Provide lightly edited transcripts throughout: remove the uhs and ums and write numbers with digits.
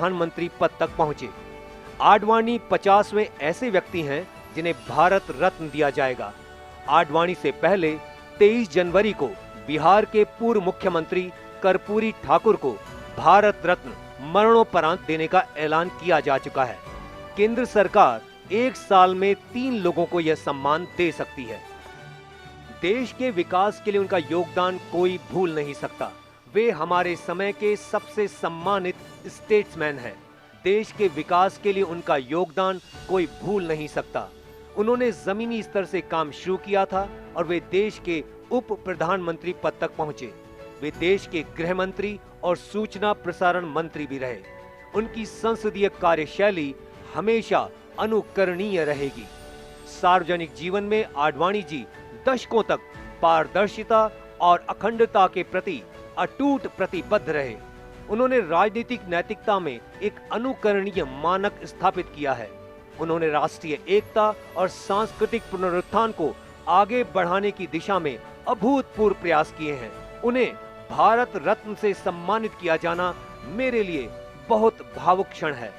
प्रधानमंत्री पद तक पहुंचे। आडवाणी 50वें ऐसे व्यक्ति हैं जिन्हें भारत रत्न दिया जाएगा। आडवाणी से पहले 23 जनवरी को बिहार के पूर्व मुख्यमंत्री कर्पूरी ठाकुर को भारत रत्न मरणोपरांत देने का ऐलान किया जा चुका है। केंद्र सरकार 1 साल में 3 लोगों को यह सम्मान दे सकती है। देश के विकास के लिए उनका योगदान कोई भूल नहीं सकता। वे हमारे समय के सबसे सम्मानित स्टेट्समैन हैं। देश के विकास के लिए उनका योगदान कोई भूल नहीं सकता। उन्होंने जमीनी स्तर से काम शुरू किया था और वे देश के उप प्रधानमंत्री पद तक पहुंचे। वे देश के गृह मंत्री और सूचना प्रसारण मंत्री भी रहे। उनकी संसदीय कार्यशैली हमेशा अनुकरणीय रहेगी। सार्वजनिक जीवन में आडवाणी जी दशकों तक पारदर्शिता और अखंडता के प्रति अटूट प्रतिबद्ध रहे। उन्होंने राजनीतिक नैतिकता में एक अनुकरणीय मानक स्थापित किया है। उन्होंने राष्ट्रीय एकता और सांस्कृतिक पुनरुत्थान को आगे बढ़ाने की दिशा में अभूतपूर्व प्रयास किए हैं। उन्हें भारत रत्न से सम्मानित किया जाना मेरे लिए बहुत भावुक क्षण है।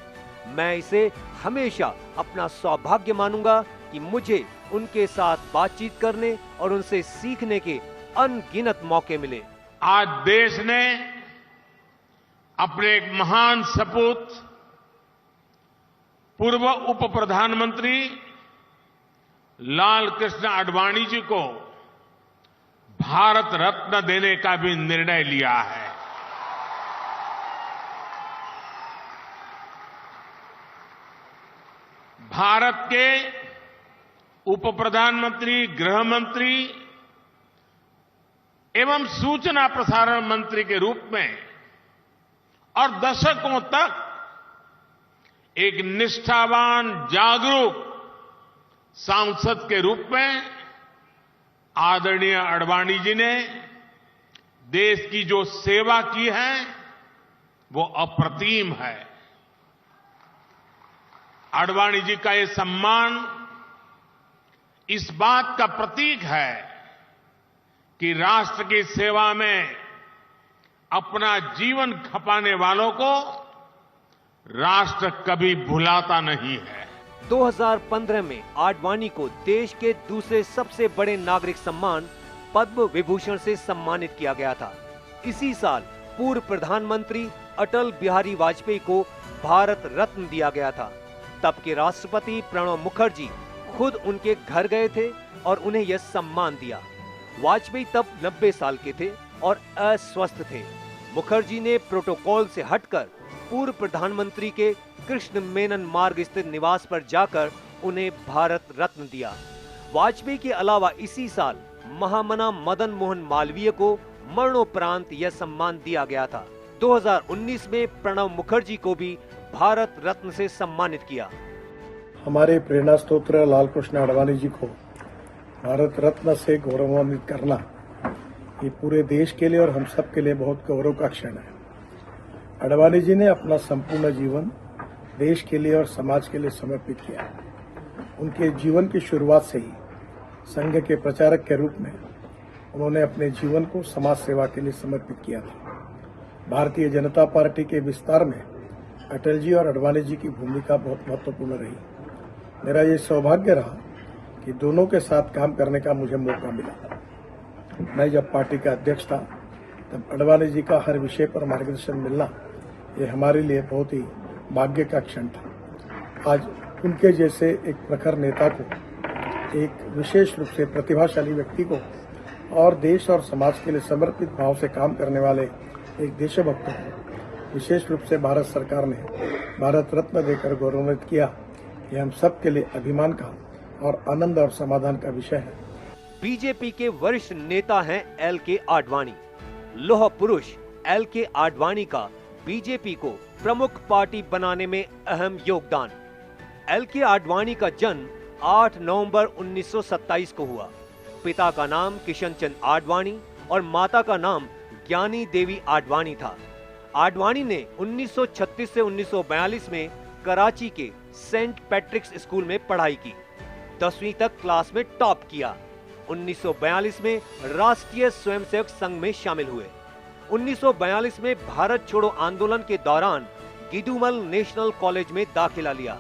मैं इसे हमेशा अपना सौभाग्य मानूंगा कि मुझे उनके साथ बातचीत करने और उनसे सीखने के अनगिनत मौके मिले। आज देश ने अपने एक महान सपूत पूर्व उप प्रधानमंत्री लाल कृष्ण आडवाणी जी को भारत रत्न देने का भी निर्णय लिया है। भारत के उप प्रधानमंत्री, गृह मंत्री एवं सूचना प्रसारण मंत्री के रूप में और दशकों तक एक निष्ठावान, जागरूक सांसद के रूप में आदरणीय आडवाणी जी ने देश की जो सेवा की है वो अप्रतिम है। आडवाणी जी का ये सम्मान इस बात का प्रतीक है कि राष्ट्र की सेवा में अपना जीवन खपाने वालों को राष्ट्र कभी भुलाता नहीं है। 2015 में आडवाणी को देश के दूसरे सबसे बड़े नागरिक सम्मान पद्म विभूषण से सम्मानित किया गया था। इसी साल पूर्व प्रधानमंत्री अटल बिहारी वाजपेयी को भारत रत्न दिया गया था। तब के राष्ट्रपति प्रणब मुखर्जी खुद उनके घर गए थे और उन्हें यह सम्मान दिया। वाजपेयी तब 90 साल के थे और अस्वस्थ थे। मुखर्जी ने प्रोटोकॉल से हटकर पूर्व प्रधानमंत्री के कृष्ण मेनन मार्ग स्थित निवास पर जाकर उन्हें भारत रत्न दिया। वाजपेयी के अलावा इसी साल महामना मदन मोहन मालवीय को मरणोपरांत यह सम्मान दिया गया था। 2019 में प्रणब मुखर्जी को भी भारत रत्न से सम्मानित किया। हमारे प्रेरणा स्त्रोत्र लाल कृष्ण आडवाणी जी को भारत रत्न से गौरवान्वित करना ये पूरे देश के लिए और हम सब के लिए बहुत गौरव का क्षण है। आडवाणी जी ने अपना संपूर्ण जीवन देश के लिए और समाज के लिए समर्पित किया। उनके जीवन की शुरुआत से ही संघ के प्रचारक के रूप में उन्होंने अपने जीवन को समाज सेवा के लिए समर्पित किया था। भारतीय जनता पार्टी के विस्तार में अटल जी और आडवाणी जी की भूमिका बहुत महत्वपूर्ण रही। मेरा ये सौभाग्य रहा कि दोनों के साथ काम करने का मुझे मौका मिला। मैं जब पार्टी का अध्यक्ष था तब आडवाणी जी का हर विषय पर मार्गदर्शन मिलना ये हमारे लिए बहुत ही भाग्य का क्षण था। आज उनके जैसे एक प्रखर नेता को, एक विशेष रूप से प्रतिभाशाली व्यक्ति को और देश और समाज के लिए समर्पित भाव से काम करने वाले एक देशभक्त को विशेष रूप से भारत सरकार ने भारत रत्न देकर गौरवान्वित किया, ये हम सब के लिए अभिमान का और आनंद और समाधान का विषय है। बीजेपी के वरिष्ठ नेता हैं एल.के. आडवाणी। लौह पुरुष एल.के. आडवाणी का बीजेपी को प्रमुख पार्टी बनाने में अहम योगदान। एल.के. आडवाणी का जन्म 8 नवंबर 1927 को हुआ। पिता का नाम किशन चंद आडवाणी और माता का नाम ज्ञानी देवी आडवाणी था। आडवाणी ने 1936 से 1942 में कराची के सेंट पैट्रिक्स स्कूल में पढ़ाई की। 10वीं तक क्लास में टॉप किया। 1942 में राष्ट्रीय स्वयंसेवक संघ में शामिल हुए। 1942 में भारत छोड़ो आंदोलन के दौरान गिडुमल नेशनल कॉलेज में दाखिला लिया।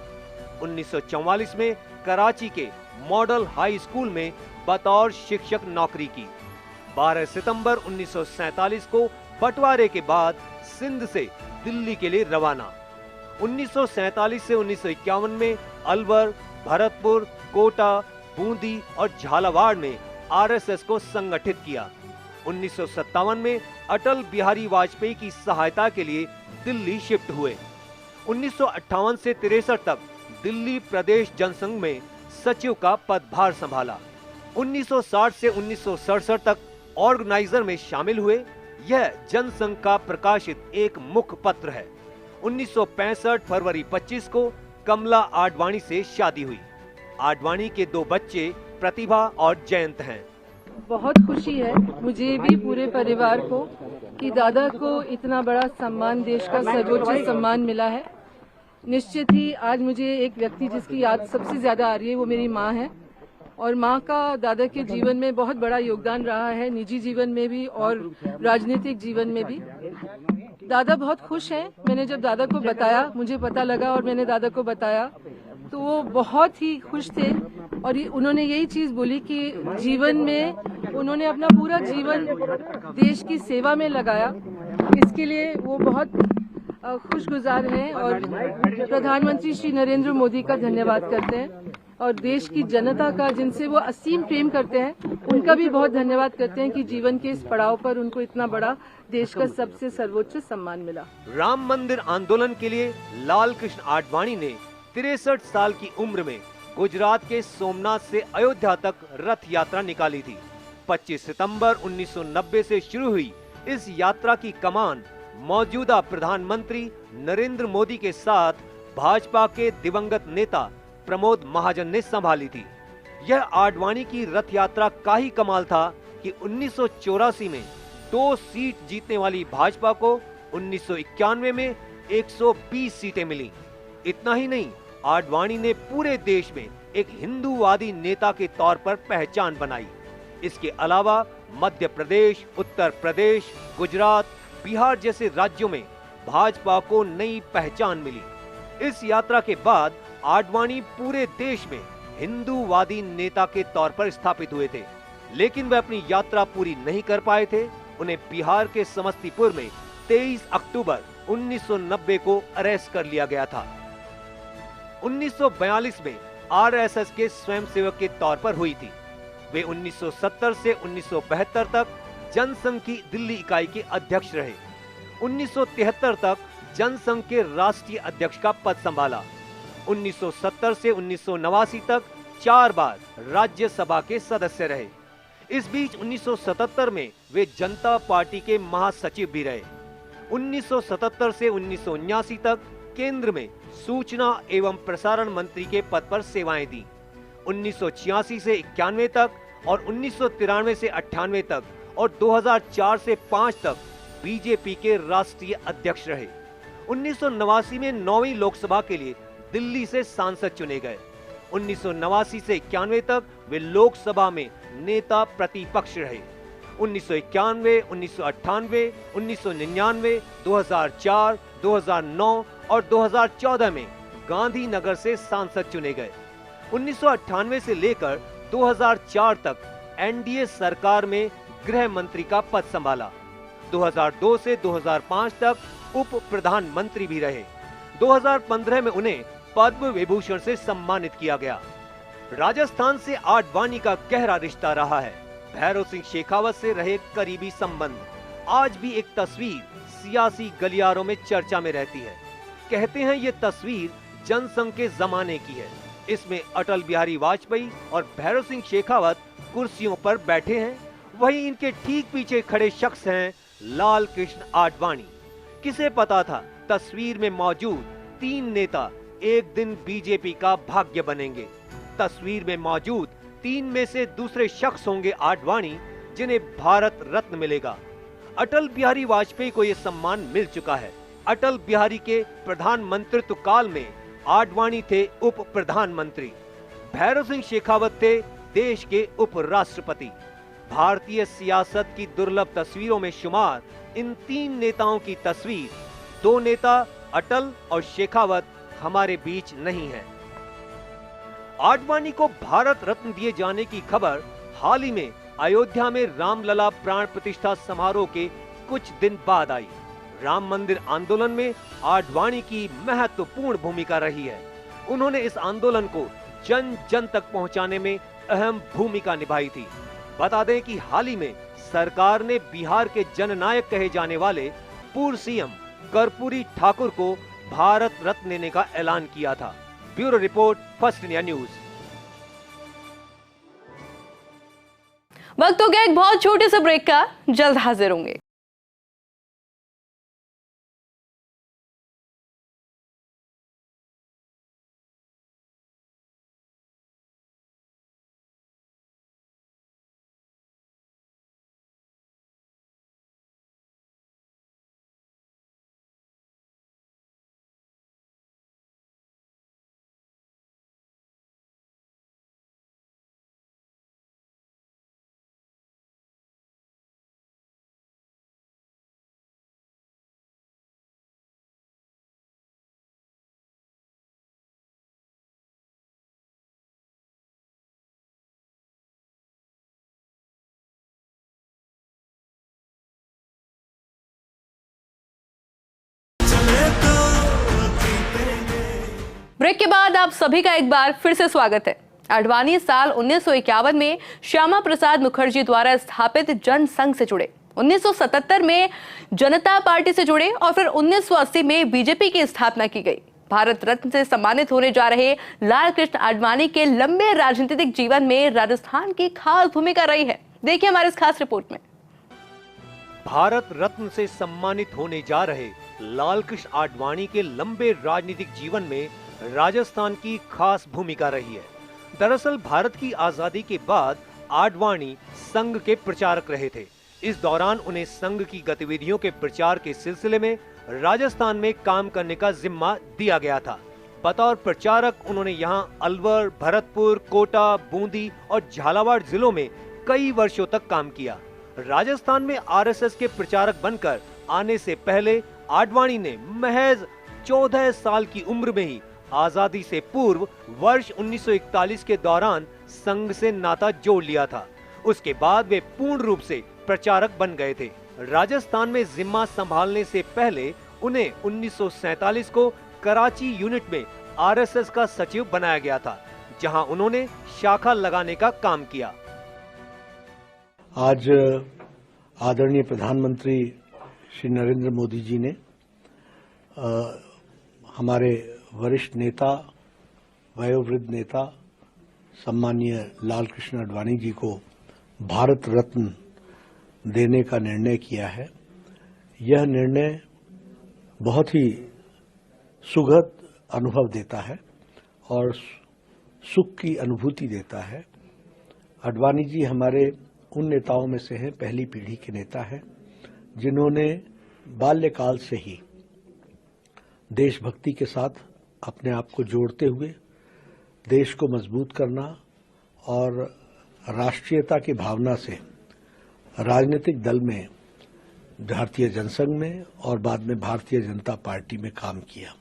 1944 में कराची के मॉडल हाई स्कूल में बतौर शिक्षक नौकरी की। 12 सितंबर 1947 को बंटवारे के बाद सिंध से दिल्ली के लिए रवाना। 1947 से 1951 में अलवर, भरतपुर, कोटा, बूंदी और झालावाड़ में आरएसएस को संगठित किया। 1957 में अटल बिहारी वाजपेयी की सहायता के लिए दिल्ली शिफ्ट हुए। 1958 से 63 तक दिल्ली प्रदेश जनसंघ में सचिव का पदभार संभाला। 1960 से 1967 तक ऑर्गेनाइजर में शामिल हुए। यह जनसंघ का प्रकाशित एक मुख्य पत्र है। 1965 फरवरी 25 को कमला आडवाणी से शादी हुई। आडवाणी के 2 बच्चे प्रतिभा और जयंत हैं। बहुत खुशी है मुझे भी, पूरे परिवार को, कि दादा को इतना बड़ा सम्मान, देश का सर्वोच्च सम्मान मिला है। निश्चित ही आज मुझे एक व्यक्ति जिसकी याद सबसे ज्यादा आ रही है वो मेरी माँ है, और माँ का दादा के जीवन में बहुत बड़ा योगदान रहा है, निजी जीवन में भी और राजनीतिक जीवन में भी। दादा बहुत खुश हैं। मैंने जब दादा को बताया, मुझे पता लगा और मैंने दादा को बताया, तो वो बहुत ही खुश थे। और उन्होंने यही चीज बोली कि जीवन में उन्होंने अपना पूरा जीवन देश की सेवा में लगाया। इसके लिए वो बहुत खुशगुजार हैं और प्रधानमंत्री श्री नरेंद्र मोदी का धन्यवाद करते हैं, और देश की जनता का, जिनसे वो असीम प्रेम करते हैं, उनका भी बहुत धन्यवाद करते हैं कि जीवन के इस पड़ाव पर उनको इतना बड़ा देश का सबसे सर्वोच्च सम्मान मिला। राम मंदिर आंदोलन के लिए लाल कृष्ण आडवाणी ने 63 साल की उम्र में गुजरात के सोमनाथ से अयोध्या तक रथ यात्रा निकाली थी। 25 सितंबर 1990 से शुरू हुई इस यात्रा की कमान मौजूदा प्रधानमंत्री नरेंद्र मोदी के साथ भाजपा के दिवंगत नेता प्रमोद महाजन ने संभाली थी। यह आडवाणी की रथ यात्रा का ही कमाल था कि 1984 में 2 सीट जीतने वाली भाजपा को 1991 में 120 सीटें मिली। इतना ही नहीं, आडवाणी ने पूरे देश में एक हिंदूवादी नेता के तौर पर पहचान बनाई। इसके अलावा मध्य प्रदेश, उत्तर प्रदेश, गुजरात, बिहार जैसे राज्यों में भाजपा को नई पहचान मिली। इस यात्रा के बाद आडवाणी पूरे देश में हिंदूवादी नेता के तौर पर स्थापित हुए थे, लेकिन वे अपनी यात्रा पूरी नहीं कर पाए थे। उन्हें बिहार के समस्तीपुर में 23 अक्टूबर 1990 को अरेस्ट कर लिया गया था। 1942 में आरएसएस के स्वयंसेवक के तौर पर हुई थी। वे 1970 से 1972 तक जनसंघ की दिल्ली इकाई के अध्यक्ष रहे। 1973 तक जनसंघ के राष्ट्रीय अध्यक्ष का पद संभाला। 1970 से 1989 तक 4 बार राज्यसभा के सदस्य रहे। इस बीच 1977 में वे जनता पार्टी के महासचिव भी रहे। 1977 से 1979 तक केंद्र में सूचना एवं प्रसारण मंत्री के पद पर सेवाएं दी। 1986 से 91 तक और 1993 से 98 तक और 2004 से 5 तक बीजेपी के राष्ट्रीय अध्यक्ष रहे। 1989 में 9वीं लोकसभा के लिए दिल्ली से सांसद चुने गए। 1989 से 91 तक वे लोकसभा में नेता प्रतिपक्ष रहे। 1991, 1998, 1999, 2004, 2009 और 2014 में गांधीनगर से सांसद चुने गए। 1998 से लेकर 2004 तक एनडीए सरकार में गृह मंत्री का पद संभाला। 2002 से 2005 तक उप प्रधानमंत्री भी रहे। 2015 में उन्हें पद्म विभूषण से सम्मानित किया गया। राजस्थान से आडवाणी का गहरा रिश्ता रहा है। भैरव सिंह शेखावत से रहे करीबी संबंध आज भी एक तस्वीर सियासी गलियारों में चर्चा में रहती है। कहते हैं ये तस्वीर जनसंघ के जमाने की है। इसमें अटल बिहारी वाजपेयी और भैरव सिंह शेखावत कुर्सियों पर बैठे हैं। वहीं इनके ठीक पीछे खड़े शख्स हैं लाल कृष्ण आडवाणी। किसे पता था तस्वीर में मौजूद 3 नेता एक दिन बीजेपी का भाग्य बनेंगे। तस्वीर में मौजूद 3 में से दूसरे शख्स होंगे आडवाणी, जिन्हें भारत रत्न मिलेगा। अटल बिहारी वाजपेयी को यह सम्मान मिल चुका है। अटल बिहारी के प्रधानमंत्रित्व काल में आडवाणी थे उप प्रधानमंत्री। भैरव सिंह शेखावत थे देश के उपराष्ट्रपति। भारतीय सियासत की दुर्लभ तस्वीरों में शुमार इन 3 नेताओं की तस्वीर 2 नेता अटल और शेखावत हमारे बीच नहीं है। आडवाणी को भारत रत्न दिए जाने की खबर हाल ही में अयोध्या में रामलला प्राण प्रतिष्ठा समारोह के कुछ दिन बाद आई। राम मंदिर आंदोलन में आडवाणी की महत्वपूर्ण भूमिका रही है। उन्होंने इस आंदोलन को जन जन तक पहुंचाने में अहम भूमिका निभाई थी। बता दें कि हाल ही में सरकार ने बिहार के जननायक कहे जाने वाले पूर्व सीएम कर्पूरी ठाकुर को भारत रत्न देने का ऐलान किया था। Bureau report, first India news. वक्त हो गया एक बहुत छोटे से ब्रेक का, जल्द हाजिर होंगे। ब्रेक के बाद आप सभी का एक बार फिर से स्वागत है। आडवाणी साल 1951 में श्यामा प्रसाद मुखर्जी द्वारा स्थापित जनसंघ से जुड़े, 1977 में जनता पार्टी से जुड़े और फिर 1980 में बीजेपी की स्थापना की गई। भारत रत्न से सम्मानित होने जा रहे लाल कृष्ण आडवाणी के लंबे राजनीतिक जीवन में राजस्थान की खास भूमिका रही है। देखिए हमारे इस खास रिपोर्ट में। भारत रत्न से सम्मानित होने जा रहे लाल कृष्ण आडवाणी के लंबे राजनीतिक जीवन में राजस्थान की खास भूमिका रही है। दरअसल भारत की आजादी के बाद आडवाणी संघ के प्रचारक रहे थे। इस दौरान उन्हें संघ की गतिविधियों के प्रचार के सिलसिले में राजस्थान में काम करने का जिम्मा दिया गया था। बतौर प्रचारक उन्होंने यहां अलवर, भरतपुर, कोटा, बूंदी और झालावाड़ जिलों में कई वर्षों तक काम किया। राजस्थान में आरएसएस के प्रचारक बनकर आने से पहले आडवाणी ने महज 14 साल की उम्र में ही आजादी से पूर्व वर्ष 1941 के दौरान संघ से नाता जोड़ लिया था। उसके बाद वे पूर्ण रूप से प्रचारक बन गए थे। राजस्थान में जिम्मा संभालने से पहले उन्हें 1947 को कराची यूनिट में आरएसएस का सचिव बनाया गया था, जहां उन्होंने शाखा लगाने का काम किया। आज आदरणीय प्रधानमंत्री श्री नरेंद्र मोदी जी ने हमारे वरिष्ठ नेता, वयोवृद्ध नेता सम्मानीय लाल कृष्ण आडवाणी जी को भारत रत्न देने का निर्णय किया है। यह निर्णय बहुत ही सुखद अनुभव देता है और सुख की अनुभूति देता है। आडवाणी जी हमारे उन नेताओं में से हैं, पहली पीढ़ी के नेता हैं, जिन्होंने बाल्यकाल से ही देशभक्ति के साथ अपने आप को जोड़ते हुए देश को मजबूत करना और राष्ट्रीयता की भावना से राजनीतिक दल में, भारतीय जनसंघ में और बाद में भारतीय जनता पार्टी में काम किया।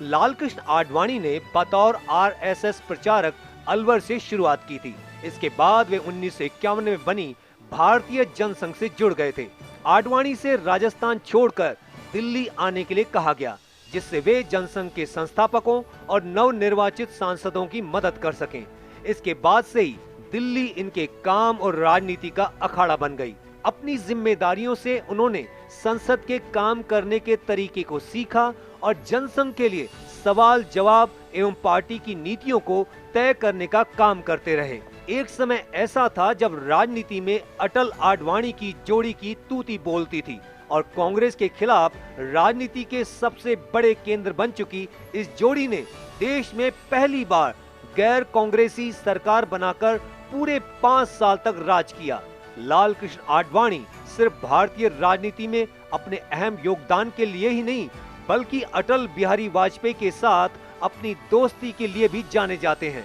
लाल कृष्ण आडवाणी ने बतौर आरएसएस प्रचारक अलवर से शुरुआत की थी। इसके बाद वे 1951 में बनी भारतीय जनसंघ से जुड़ गए थे। आडवाणी से राजस्थान छोड़कर दिल्ली आने के लिए कहा गया, जिससे वे जनसंघ के संस्थापकों और नवनिर्वाचित सांसदों की मदद कर सकें। इसके बाद से ही दिल्ली इनके काम और राजनीति का अखाड़ा बन गई। अपनी जिम्मेदारियों से उन्होंने संसद के काम करने के तरीके को सीखा और जनसंघ के लिए सवाल जवाब एवं पार्टी की नीतियों को तय करने का काम करते रहे। एक समय ऐसा था जब राजनीति में अटल आडवाणी की जोड़ी की तूती बोलती थी और कांग्रेस के खिलाफ राजनीति के सबसे बड़े केंद्र बन चुकी इस जोड़ी ने देश में पहली बार गैर कांग्रेसी सरकार बनाकर पूरे 5 साल तक राज किया। लाल कृष्ण आडवाणी सिर्फ भारतीय राजनीति में अपने अहम योगदान के लिए ही नहीं, बल्कि अटल बिहारी वाजपेयी के साथ अपनी दोस्ती के लिए भी जाने जाते हैं।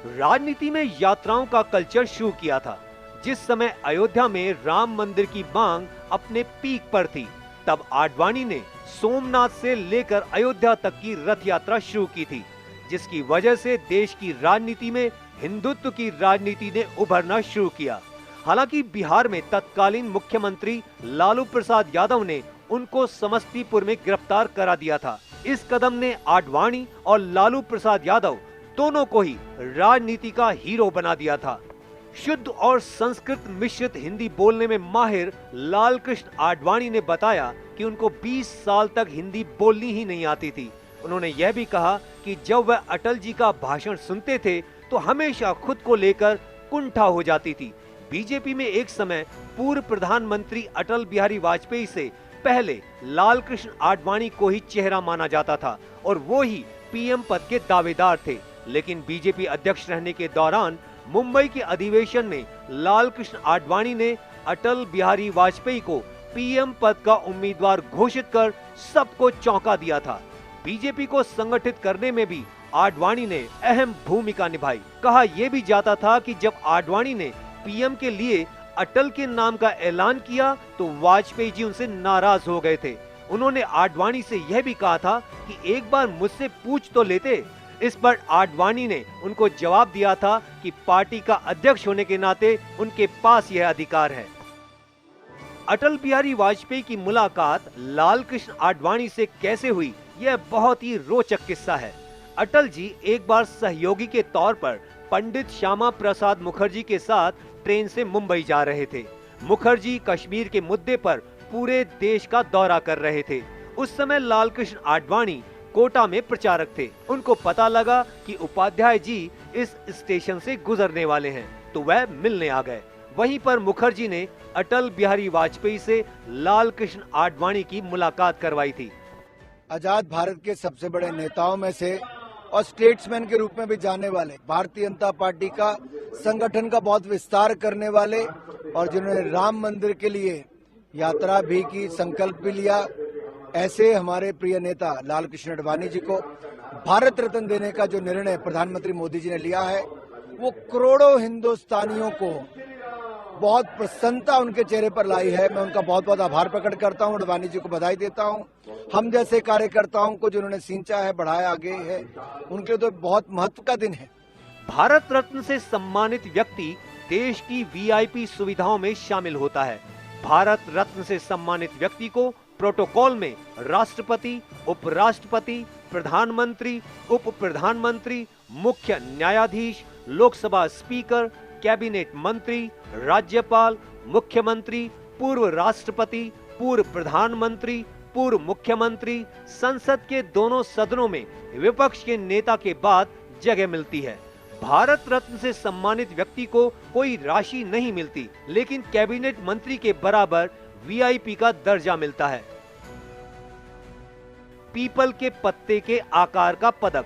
राजनीति में यात्राओं का कल्चर शुरू किया था। जिस समय अयोध्या में राम मंदिर की मांग अपने पीक पर थी, तब आडवाणी ने सोमनाथ से लेकर अयोध्या तक की रथ यात्रा शुरू की थी, जिसकी वजह से देश की राजनीति में हिंदुत्व की राजनीति ने उभरना शुरू किया। हालांकि बिहार में तत्कालीन मुख्यमंत्री लालू प्रसाद यादव ने उनको समस्तीपुर में गिरफ्तार करा दिया था। इस कदम ने आडवाणी और लालू प्रसाद यादव दोनों को ही राजनीति का हीरो बना दिया था। शुद्ध और संस्कृत मिश्रित हिंदी बोलने में माहिर लाल कृष्ण आडवाणी ने बताया कि उनको 20 साल तक हिंदी बोलनी ही नहीं आती थी। उन्होंने यह भी कहा कि जब वह अटल जी का भाषण सुनते थे तो हमेशा खुद को लेकर कुंठा हो जाती थी। बीजेपी में एक समय पूर्व प्रधानमंत्री अटल बिहारी वाजपेयी से पहले लाल कृष्ण आडवाणी को ही चेहरा माना जाता था और वो ही पीएम पद के दावेदार थे। लेकिन बीजेपी अध्यक्ष रहने के दौरान मुंबई के अधिवेशन में लाल कृष्ण आडवाणी ने अटल बिहारी वाजपेयी को पीएम पद का उम्मीदवार घोषित कर सबको चौंका दिया था। बीजेपी को संगठित करने में भी आडवाणी ने अहम भूमिका निभाई। कहा यह भी जाता था कि जब आडवाणी ने पीएम के लिए अटल के नाम का ऐलान किया तो वाजपेयी जी उनसे नाराज हो गए थे। उन्होंने आडवाणी से यह भी कहा था कि एक बार मुझसे पूछ तो लेते। इस पर आडवाणी ने उनको जवाब दिया था कि पार्टी का अध्यक्ष होने के नाते उनके पास यह अधिकार है। अटल बिहारी वाजपेयी की मुलाकात लाल कृष्ण आडवाणी से कैसे हुई, यह बहुत ही रोचक किस्सा है। अटल जी एक बार सहयोगी के तौर पर पंडित श्यामा प्रसाद मुखर्जी के साथ ट्रेन से मुंबई जा रहे थे। मुखर्जी कश्मीर के मुद्दे पर पूरे देश का दौरा कर रहे थे। उस समय लाल कृष्ण आडवाणी कोटा में प्रचारक थे। उनको पता लगा कि उपाध्याय जी इस स्टेशन से गुजरने वाले हैं, तो वह मिलने आ गए। वहीं पर मुखर्जी ने अटल बिहारी वाजपेयी से लाल कृष्ण आडवाणी की मुलाकात करवाई थी। आजाद भारत के सबसे बड़े नेताओं में से और स्टेट्समैन के रूप में भी जाने वाले, भारतीय जनता पार्टी का संगठन का बहुत विस्तार करने वाले और जिन्होंने राम मंदिर के लिए यात्रा भी की, संकल्प भी लिया, ऐसे हमारे प्रिय नेता लाल कृष्ण आडवाणी जी को भारत रत्न देने का जो निर्णय प्रधानमंत्री मोदी जी ने लिया है, वो करोड़ों हिंदुस्तानियों को बहुत प्रसन्नता उनके चेहरे पर लाई है। मैं उनका बहुत बहुत आभार प्रकट करता हूं, आडवाणी जी को बधाई देता हूं। हम जैसे कार्यकर्ताओं को जिन्होंने सींचा है, बढ़ाया आगे है, उनके लिए तो बहुत महत्व का दिन है। भारत रत्न से सम्मानित व्यक्ति देश की वीआईपी सुविधाओं में शामिल होता है। भारत रत्न से सम्मानित व्यक्ति को प्रोटोकॉल में राष्ट्रपति, उपराष्ट्रपति, प्रधानमंत्री, उप प्रधानमंत्री, मुख्य न्यायाधीश, लोकसभा स्पीकर, कैबिनेट मंत्री, राज्यपाल, मुख्यमंत्री, पूर्व राष्ट्रपति, पूर्व प्रधानमंत्री, पूर्व मुख्यमंत्री, संसद के दोनों सदनों में विपक्ष के नेता के बाद जगह मिलती है। भारत रत्न से सम्मानित व्यक्ति को कोई राशि नहीं मिलती, लेकिन कैबिनेट मंत्री के बराबर वीआईपी का दर्जा मिलता है। पीपल के पत्ते के आकार का पदक,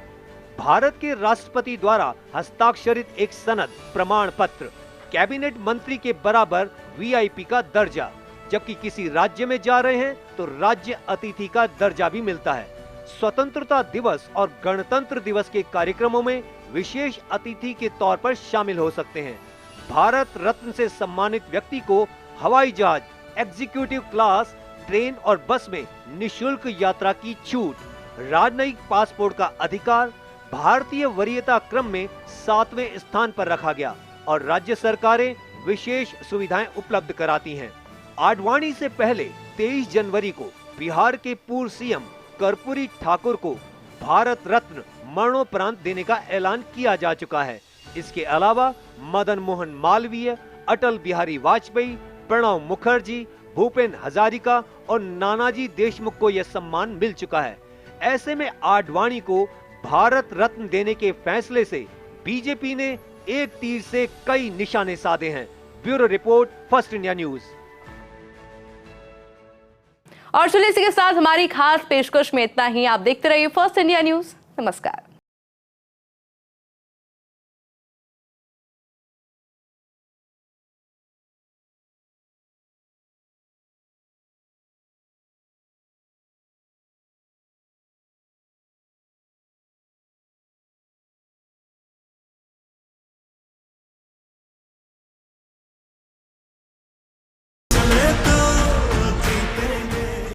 भारत के राष्ट्रपति द्वारा हस्ताक्षरित एक सनद, प्रमाण पत्र, कैबिनेट मंत्री के बराबर वीआईपी का दर्जा। जबकि किसी राज्य में जा रहे हैं तो राज्य अतिथि का दर्जा भी मिलता है। स्वतंत्रता दिवस और गणतंत्र दिवस के कार्यक्रमों में विशेष अतिथि के तौर पर शामिल हो सकते हैं। भारत रत्न से सम्मानित व्यक्ति को हवाई जहाज, एग्जीक्यूटिव क्लास, ट्रेन और बस में निशुल्क यात्रा की छूट, राजनयिक पासपोर्ट का अधिकार, भारतीय वरीयता क्रम में 7वें स्थान पर रखा गया और राज्य सरकारें विशेष सुविधाएं उपलब्ध कराती हैं। आडवाणी से पहले 23 जनवरी को बिहार के पूर्व सीएम कर्पूरी ठाकुर को भारत रत्न मरणोपरांत देने का ऐलान किया जा चुका है। इसके अलावा मदन मोहन मालवीय, अटल बिहारी वाजपेयी, प्रणब मुखर्जी, भूपेन हजारिका और नानाजी देशमुख को यह सम्मान मिल चुका है। ऐसे में आडवाणी को भारत रत्न देने के फैसले से बीजेपी ने एक तीर से कई निशाने साधे हैं। Bureau report, first India news. और चलिए इसी के साथ हमारी खास पेशकश में इतना ही। आप देखते रहिए फर्स्ट इंडिया न्यूज। नमस्कार।